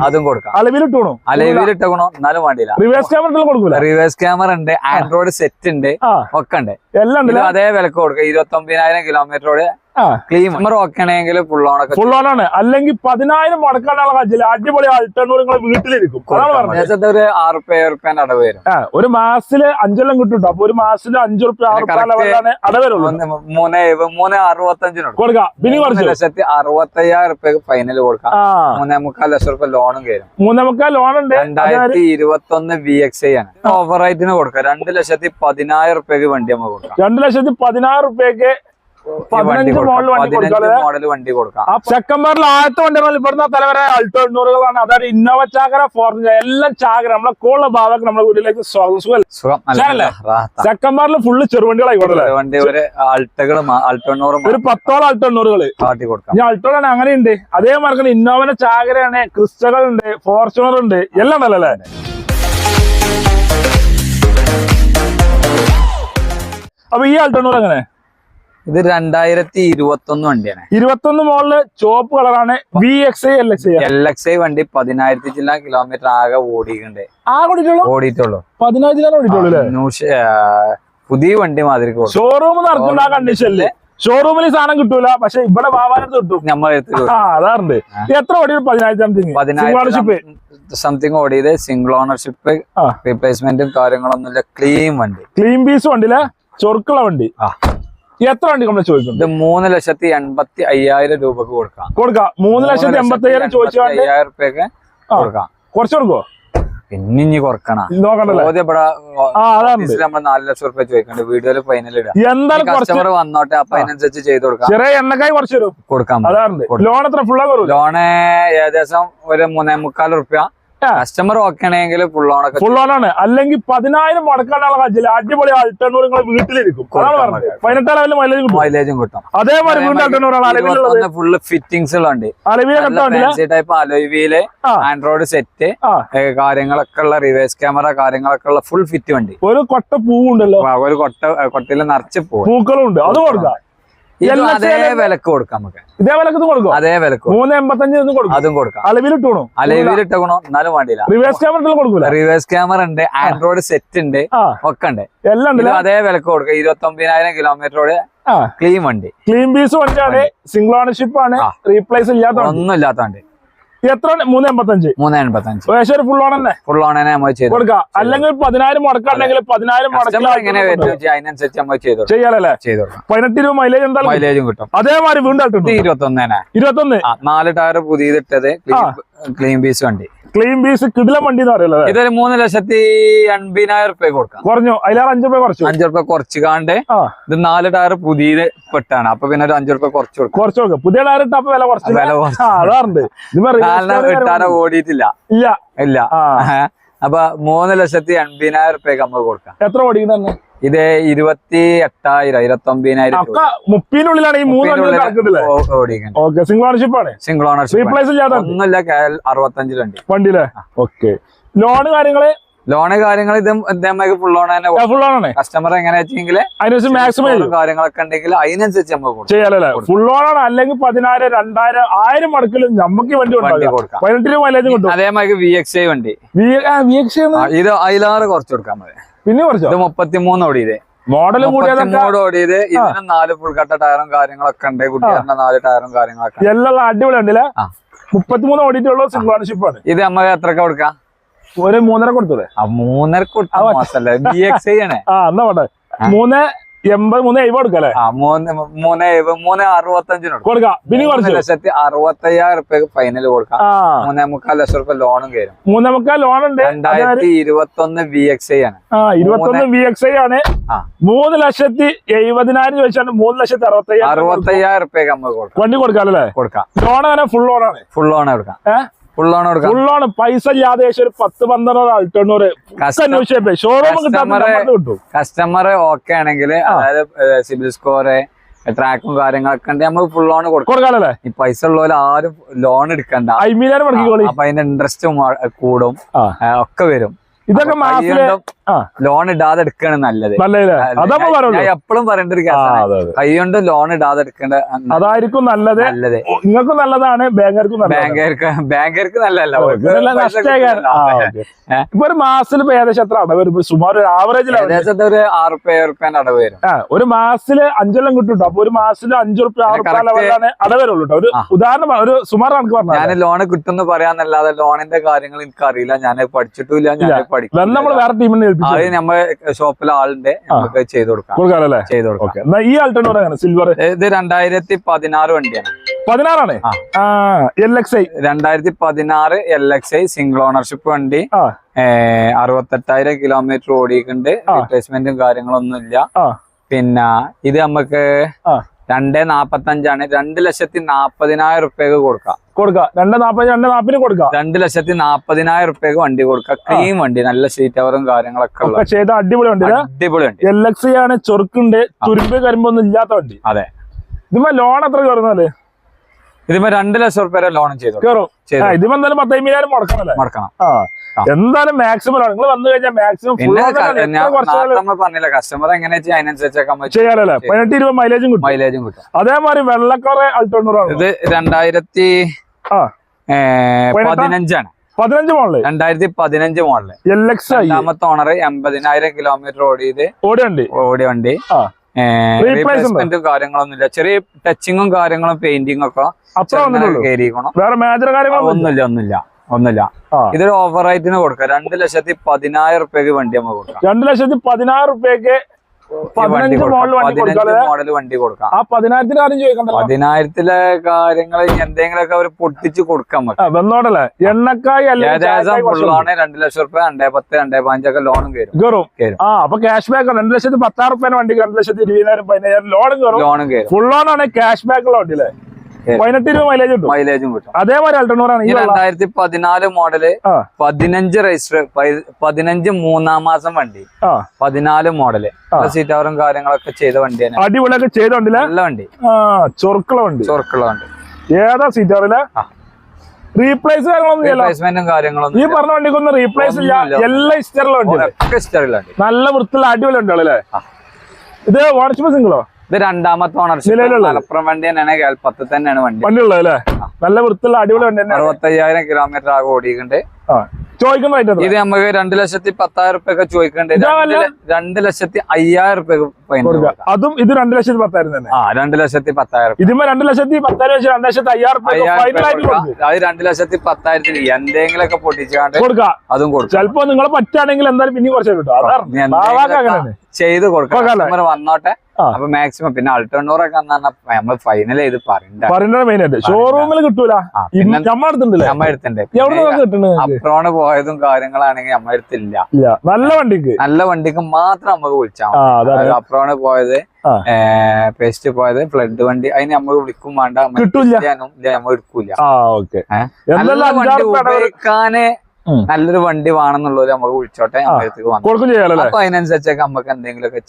അതും കൊടുക്കാം. അലവിലിട്ടോ എന്നാലും വേണ്ടില്ല. റിവേഴ്സ് ക്യാമറ ഉണ്ട്, ആൻഡ്രോയിഡ് സെറ്റ് ഉണ്ട്, ഒക്കെ ഉണ്ട്. എല്ലാം അതേ വിലക്ക് കൊടുക്കുക. 29,000 കിലോമീറ്ററോട് ക്ലീൻ നോക്കണെങ്കിൽ ഫുൾ ഓൺ അല്ലെങ്കിൽ 10,000 മുടക്കാനുള്ള കാര്യം. അടിപൊളി അൾട്ടർനൂർ നിങ്ങൾ വീട്ടിലിരിക്കും. ഒരു 6 അടവ് വരും. ഒരു മാസത്തില് 5 കൊല്ലം കിട്ടും. അപ്പൊ ഒരു മാസത്തില് 5 റുപ്യ അടവരുള്ളൂ. 3,65 കൊടുക്കാം. പിന്നെ 3,65,000 ഫൈനൽ കൊടുക്കാം. 3,3 ലക്ഷം റുപ്യ ലോണും കയറും. 3,3 ലോൺ ഉണ്ട്. 2021 VXi ആണ്. ഓവറൈറ്റിന് കൊടുക്കാം. 2,10,000 വണ്ടി നമുക്ക് കൊടുക്കാം. 2,10,000 മോഡൽ വണ്ടി കൊടുക്കാം. സെക്കൻഡ് ആദ്യത്തെ വണ്ടി ഇവിടുന്ന തലവരെ അൾട്ടോ 800കളാണ്. അതായത് ഇന്നോവ ചാകര, ഫോർച്യൂണർ എല്ലാം ചാകര. നമ്മളെ കോള ഭാഗത്ത് നമ്മുടെ വീട്ടിലേക്ക് സുഖം. സെക്കൻഡ് ഫുള്ള് ചെറുവണ്ടികളായിക്കോട്ടെ. ഒരു 10ഓളം അൾട്ടോ 800കള് ഞാൻ അൾട്ടോളാണ്. അങ്ങനെയുണ്ട്. അതേമാതിരി ഇന്നോവന്റെ ചാകരയാണ്, ക്രിസ്റ്റകൾ ഉണ്ട്, ഫോർച്യൂണർ ഉണ്ട്, എല്ലാം ഉണ്ടല്ലേ. അപ്പൊ ഈ അൾട്ടോ 800 എങ്ങനെ? ഇത് 2021 വണ്ടിയാണ്. 21 മോഡല് ചുവപ്പ് കളറാണ്. VXi LXi വണ്ടി 10,000 ചില്ല കിലോമീറ്റർ ആകെ ഓടിയിട്ടുണ്ട്. ഓടിയിട്ടുള്ളൂ. 10,000 ഓടിയിട്ടുള്ളൂ. പുതിയ വണ്ടി മാതിരി ഷോറൂം നടക്കുന്ന ആ കണ്ടീഷനില് ഷോറൂമിൽ സാധനം കിട്ടൂല. പക്ഷെ ഇവിടെ വാഹനത്ത് കിട്ടും. അതാറുണ്ട്. എത്ര ഓടി? 10,000 സംതിങ് ഓടിയത്. സിംഗിൾ ഓണർഷിപ്പ്, റീപ്ലേസ്മെന്റും കാര്യങ്ങളൊന്നുമില്ല. ക്ലീൻ വണ്ടി, ക്ലീൻ പീസ് വണ്ടിയിലെ ചൊറുക്കുള്ള വണ്ടി. എത്ര വണ്ടി നമ്മൾ ചോദിക്കുന്നത്? 3,85,000 രൂപക്ക് കൊടുക്കാം. 3,85,000 ചോദിച്ചാൽ 5,000 റുപ്യക്ക് കൊടുക്കാം. കുറച്ച് കൊടുക്കോ? പിന്നെ കുറക്കണം. 4 ലക്ഷം റുപ്യ ചോദിക്കണ്ട. വീഡിയോയില് ഫൈനൽ ഇടാം. കസ്റ്റമർ വന്നോട്ടെ, അപ്പൊ അതിനനുസരിച്ച് ചെയ്ത് കൊടുക്കാം. ചെറിയ എണ്ണക്കായി കുറച്ച് കൊടുക്കാം. ലോൺ എത്ര ഫുള്ള്? ലോണ് ഏകദേശം ഒരു 3,3 റുപ്യ. കസ്റ്റമർ ഓക്കെ ആണെങ്കിൽ ഫുൾ ഓണാണ്. അല്ലെങ്കിൽ 10,000 മുടക്കാനുള്ള കാര്യം. അടിപൊളി അൾട്ടർനൂർ നിങ്ങൾ വീട്ടിലിരിക്കും. 18 മൈലേജും കിട്ടും. അതേമാതിരി ഫുള്ള് ഫിറ്റിംഗ്സ് ഉണ്ട്. ടൈപ്പ് അലോയില് ആൻഡ്രോയിഡ് സെറ്റ് കാര്യങ്ങളൊക്കെ ഉള്ള റിവേഴ്സ് ക്യാമറ കാര്യങ്ങളൊക്കെ ഉള്ള ഫുൾ ഫിറ്റ് വണ്ടി. ഒരു കൊട്ട പൂവുണ്ടല്ലോ. ഒരു കൊട്ടയിൽ നിറച്ച് പൂക്കളും ഉണ്ട്. അത് കൊടുക്കാം. അതേ വിലക്ക് കൊടുക്കാം. നമുക്ക് ഇതേ വിലക്ക് കൊടുക്കും. അതേ വിലക്ക് 3,85 കൊടുക്കും. അതും കൊടുക്കാം. അലവിലിട്ടോ എന്നാലും വേണ്ടില്ല. റിവേഴ്സ് ക്യാമറ കൊടുക്കൂല. റിവേഴ്സ് ക്യാമറ ഉണ്ട്, ആൻഡ്രോയിഡ് സെറ്റ് ഉണ്ട്, ഒക്കെ ഉണ്ട്. എല്ലാം ഉണ്ട്. അതേ വിലക്ക് കൊടുക്കാം. 29,000 കിലോമീറ്ററോട് ക്ലീൻ വണ്ടി, ക്ലീൻ പീസ് വണ്ടിയാണ്. സിംഗിൾ ഓണർഷിപ്പ് ആണ്. റീപ്ലേസ് ഇല്ലാത്ത ഒന്നും ഇല്ലാത്ത വണ്ടി. എത്ര? 3,85. ഏകദേശം ഫുൾ ഓൺ തന്നെ. ഫുൾ ഓൺ തന്നെ നമ്മൾ ചെയ്ത് കൊടുക്കാം. അല്ലെങ്കിൽ 10,000 മുടക്കാണെങ്കിൽ 10,000 എങ്ങനെ അതിനനുസരിച്ച് നമ്മൾ ചെയ്യാലല്ലേ. 18 രൂപ മൈലേജ് എന്തായാലും മൈലേജും കിട്ടും. അതേമാതിരി വീണ്ടും 21 4 ടയർ പുതിയതിട്ടത് ക്ലീൻ പീസ് വണ്ടി. ക്ലീൻ പീസ് കിടിലം വണ്ടി എന്ന് പറയുന്നത്. ഇതൊരു 3,80,000 റുപ്യ കൊടുക്കാം. കുറഞ്ഞു. അതിലേറെ 5 രൂപ കുറച്ചു. 5 രൂപ കുറച്ച് കാണ്ട്. ഇത് 4 ടയർ പുതിയത് പെട്ടാണ്. അപ്പൊ പിന്നെ ഒരു 5 രൂപ കുറച്ച് കൊടുക്കും. പുതിയ ടയർ ഇട്ട വില കുറച്ച് അതാറുണ്ട്. ഓടിയിട്ടില്ല. ഇല്ല. അപ്പൊ 3,80,000 റുപ്യക്ക് നമ്മൾ കൊടുക്കാം. എത്ര ഓടിക്കുന്ന? ഇത് 28,000 29,000 30-നുള്ളിലാണ് ഈ 3 ഓടിക്കുന്നത്. സിംഗിൾ ഓണർഷിപ്പ് ആണ്. Single ownership. റീപ്ലേസ് ഇല്ലാതെ ഒന്നുമില്ല. 65 വണ്ടിയിലെ. ഓക്കെ. ലോണ് കാര്യങ്ങള് ഇത് ഫുൾ ഓൺ തന്നെ. ഫുൾ ഓൺ ആണ്. കസ്റ്റമർ എങ്ങനെ വെച്ചെങ്കിൽ അതിനനുസരിച്ച് മാക്സിമം കാര്യങ്ങളൊക്കെ ഉണ്ടെങ്കിൽ അതിനനുസരിച്ച് നമുക്ക് ചെയ്യാലല്ലേ. ഫുൾ ഓൺ ആണ്. അല്ലെങ്കിൽ 10,000 2,000 1000 മടക്കിലും നമുക്ക് വണ്ടി കൊടുക്കാം. 18 രൂപ മൈലേജ് കിട്ടും. അതേമാതിരി VXi വണ്ടി. ഇത് അതിലാറ് കുറച്ച് കൊടുക്കാൻ മതി. പിന്നെ കുറച്ച് 33 ഓടിയത് മോഡൽ ഓടിയത്. ഇതിന് 4 ഫുൾ കട്ട ടയറും കാര്യങ്ങളൊക്കെ ഉണ്ട്. കുട്ടികളുടെ 4 ടയറും കാര്യങ്ങളൊക്കെ എല്ലാം അടിപൊളി ഉണ്ടല്ലേ. 33 ഓടിയിട്ടുള്ള സിംഗിൾ ഓണർഷിപ്പ് ആണ്. ഇത് നമുക്ക് എത്രക്ക് കൊടുക്കാം? ഒരു 3.5 കൊടുത്തൂടെ? 3.5 കൊടുത്താൽ മോശമല്ലേ. VXi ആണ്. എന്നാ വേണ്ടേ 3,80,000 കൊടുക്കല്ലേ. 3,65 കൊടുക്കാം. പിന്നെ 3,65,000 റുപ്യക്ക് ഫൈനൽ കൊടുക്കാം. 3,3 ലക്ഷം റുപ്യ ലോണും കയറും. 3,3 ലോൺ ഉണ്ട്. 2021 VXi ആണ്. 21 VXi ആണ്. 3,70,000 ചോദിച്ചാൽ 3,60,000 റുപ്യക്ക് നമുക്ക് കൊടുക്കാം. വണ്ടി കൊടുക്കാല്ലേ. കൊടുക്കാം. ലോൺ അങ്ങനെ ഫുൾ ലോൺ ആണ്. ഫുൾ ലോൺ കൊടുക്കാം. ഫുൾ ലോൺ പൈസ ഇല്ലാതെ ഒരു 10-12 അൾട്ടോണൂറ് ഷോറൂം കിട്ടും. കസ്റ്റമർ ഓക്കെ ആണെങ്കിൽ അതായത് സിബിൽ സ്കോർ ട്രാക്കും കാര്യങ്ങളൊക്കെ ഉണ്ട്. നമുക്ക് ഫുൾ ലോൺ കൊടുക്കാല്ലേ. ഈ പൈസ ഉള്ളവർ ആരും ലോൺ എടുക്കണ്ട. അപ്പൊ അതിന്റെ ഇൻട്രസ്റ്റ് കൂടും ഒക്കെ വരും. ഇതൊക്കെ ലോൺ ഇടാതെ എടുക്കാണ് നല്ലത്. ഞാൻ എപ്പോഴും പറയേണ്ട ഒരു കേസാണ്, കൈ കൊണ്ട് ലോൺ ഇടാതെ എടുക്കേണ്ട അതായിരിക്കും നല്ലത്. നിങ്ങൾക്കും നല്ലതാണ്, ബാങ്കർക്ക് നല്ലതല്ല. ഇപ്പൊ ഒരു മാസത്തിൽ ഏകദേശം എത്ര അടവ് വരും? സുമാർ ഒരു ആവറേജിൽ ഏകദേശം ഒരു 6 റുപ്യ അടവ് വരും. ഒരു മാസത്തില് 5 എണ്ണം കിട്ടും. അപ്പൊ ഒരു മാസത്തിൽ 5 റുപ്യ 6 റുപ്യ അടവ് വരുള്ളൂ. ഒരു ഉദാഹരണം, ഒരു സുമാർ കണക്ക് പറഞ്ഞു. ഞാൻ ലോണ് കിട്ടുമെന്ന് പറയാന്നല്ലാതെ ലോണിന്റെ കാര്യങ്ങൾ എനിക്ക് അറിയില്ല, ഞാൻ പഠിച്ചിട്ടില്ല. ഞാൻ പഠിക്കും. നമ്മൾ വേറെ ടീമിനെ അത് നമ്മുടെ ഷോപ്പിലെ ആളുണ്ട്, നമുക്ക് ചെയ്ത് കൊടുക്കാം. ഈ ആൾട്ടോ സിൽവർ ഇത് 2016 വണ്ടിയാണ്. 16 LXi 2016 LXi സിംഗിൾ ഓണർഷിപ്പ് വണ്ടി. 68,000 കിലോമീറ്റർ ഓടിയിട്ടുണ്ട്. റീപ്ലേസ്മെന്റും കാര്യങ്ങളൊന്നും ഇല്ല. പിന്നെ ഇത് നമുക്ക് 2,45 2,40,000 റുപ്യക്ക് കൊടുക്കാം. 2,40,000 കൊടുക്കാം. 2,40,000 റുപ്യക്ക് വണ്ടി കൊടുക്കാം. ക്ലീൻ വണ്ടി, നല്ല സീറ്റ് കവറും കാര്യങ്ങളൊക്കെ ഉള്ള അടിപൊളി വണ്ടി. അടിപൊളി വണ്ടി. LXi ആണ്, ചൊറുക്കുണ്ട്, തുരുമ്പ് കരിമ്പൊന്നും ഇല്ലാത്ത വണ്ടി. അതെ. ഇതിപ്പോ ലോൺ എത്ര കയറുന്നല്ലേ? ഇതിപ്പോ 2 ലക്ഷം റുപ്യ ലോൺ ചെയ്തു. ഇതിപ്പോ എന്തായാലും 15,000 മുടക്കണം. എന്തായാലും മാക്സിമം നിങ്ങൾ വന്നു കഴിഞ്ഞാൽ മാക്സിമം പറഞ്ഞില്ല, കസ്റ്റമർ എങ്ങനെ അതിനനുസരിച്ചൊക്കെ ചെയ്യാലല്ലേ. 18-20 മൈലേജും കിട്ടും. അതേമാതിരി വെള്ളക്കാറ് അൾട്ടോണൂറാണ്. ഇത് 2015 15 മോഡല്. 2015 മോഡല്. രണ്ടാമത്തെ ഓണർ. 80,000 കിലോമീറ്റർ ഓടിയ വണ്ടി. റീപ്ലേസ്മെന്റും കാര്യങ്ങളൊന്നുമില്ല. ചെറിയ ടച്ചിങ്ങും കാര്യങ്ങളും പെയിന്റിംഗ് ഒക്കെ വേറെ മേജർ ഒന്നുമില്ല. ഇതൊരു ഓഫർ റേറ്റിന് കൊടുക്കാം. 2,10,000 റുപ്യക്ക് വണ്ടി നമുക്ക് കൊടുക്കാം. 2,10,000 റുപ്യക്ക് 15 മോഡൽ വണ്ടി കൊടുക്കാം. 10,000 കാര്യങ്ങൾ എന്തെങ്കിലുമൊക്കെ അവർ പൊട്ടിച്ച് കൊടുക്കാം. എണ്ണക്കായി 2 ലക്ഷം റുപ്യ 2,10,000 2,15 ലോണും കയറും. അപ്പൊ ക്യാഷ് ബാക്ക് 2,10,000 റുപ്യ വണ്ടി 2,20,000 15,000 ലോണും കയറും. ഫുൾ ലോൺ ആണ്, ക്യാഷ് ബാക്ക് ഉള്ള വണ്ടി. 18-20 മൈലേജും കിട്ടും. അതേപോലെ അൾട്ടോണൂറാണ്. 2014 മോഡല്. 15 രജിസ്റ്റർ. 15 3-ാം മാസം വണ്ടി. 14 മോഡല്. സീറ്റ് കവറും കാര്യങ്ങളൊക്കെ ചെയ്ത വണ്ടിയാണ്. അടിപൊളിയൊക്കെ ചെയ്ത വണ്ടി. നല്ല വണ്ടി. ചൊറുക്കുള്ള വണ്ടി. ഏതാ സീറ്റ് കവറില്ല? റീപ്ലേസ്മെന്റും കാര്യങ്ങളൊന്നും ഈ പറഞ്ഞ വണ്ടിക്കൊന്നും റീപ്ലേസ് ഇല്ല. എല്ലാ ഇസ്റ്ററിലും നല്ല വൃത്തിയുള്ള അടിപൊളി വണ്ടികളല്ലേ. ഇത് ഓണർഷിപ്പ് സിംഗിളോ? ഇത് 2ാമത്തെ ഓണർഷിപ്പ്. മലപ്പുറം വണ്ടി തന്നെയാണ്, കേൾപ്പത്ത് തന്നെയാണ് വണ്ടി ഉള്ളത്. നല്ല വൃത്തിയുള്ള അടിപൊളി വണ്ടി. 65,000 കിലോമീറ്റർ ആകെ ഓടിയിട്ടുണ്ട്. ഇത് നമുക്ക് 2,10,000 റുപ്യൊക്കെ ചോദിക്കണ്ടേ. 2,05,000 റുപ്യക്ക് അതും ഇത് 2,10,000 തന്നെ. 2,10,000. ഇതിപ്പോ 2,10,000 അത് 2,10,000 എന്തെങ്കിലുമൊക്കെ പൊട്ടിച്ചാണ്ട് അതും കൊടുക്കും. ചിലപ്പോ നിങ്ങളെ പറ്റാണെങ്കിൽ എന്തായാലും പിന്നെ കുറച്ച് കിട്ടും. ചെയ്ത് കൊടുക്കാം. വന്നോട്ടെ. അപ്പൊ മാക്സിമം പിന്നെ അൾട്ടോണൂറൊക്കെ നമ്മള് ഫൈനൽ ചെയ്ത് പറയുന്നത് ഷോറൂമിൽ കിട്ടൂല. നമ്മ എടുത്തുണ്ട്. അപ്രോണ് പോയതും കാര്യങ്ങളാണെങ്കിൽ നമ്മ എടുത്തില്ല. നല്ല വണ്ടിക്ക് മാത്രം നമുക്ക് വിളിച്ചാൽ മതി. അപ്രോണ് പോയത്, പേസ്റ്റ് പോയത്, ഫ്ലഡ് വണ്ടി, അതിന് നമുക്ക് വിളിക്കും വേണ്ട, നമ്മൾ എടുക്കൂല. നല്ല വണ്ടി ഉപയോഗിക്കാന് നല്ലൊരു വണ്ടി വേണമെന്നുള്ളത് നമുക്ക് വിളിച്ചോട്ടെ. അപ്പൊ അതിനനുസരിച്ചൊക്കെ നമുക്ക് എന്തെങ്കിലുമൊക്കെ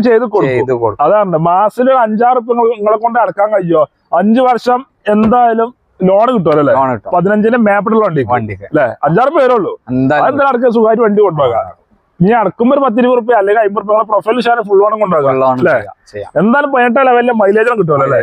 ചെയ്ത് കൊടുക്കും. അതാണ് മാസത്തിൽ 5-6 റുപ്യ നിങ്ങളെ കൊണ്ട് അടക്കാൻ കഴിയോ? 5 വർഷം എന്തായാലും ലോൺ കിട്ടുമല്ലോ. 15-ന്റെ മേപ്പിട്ടുള്ള വണ്ടിക്ക് അല്ലെ 5-6 പേരുള്ളൂ. എന്തായാലും അടക്കാൻ സുഖമായിട്ട് വണ്ടി കൊണ്ടുപോകാം. ഇനി അടക്കുമ്പോ ഒരു 10-20 റുപ്യ അല്ലെങ്കിൽ 50 റുപ്യ പ്രൊഫൈൽ ഷാൻ ഫുൾ ലോണും കൊണ്ടുപോകാം. എന്തായാലും 18 ലെവലിലെ മൈലേജും കിട്ടുമല്ലോ അല്ലേ.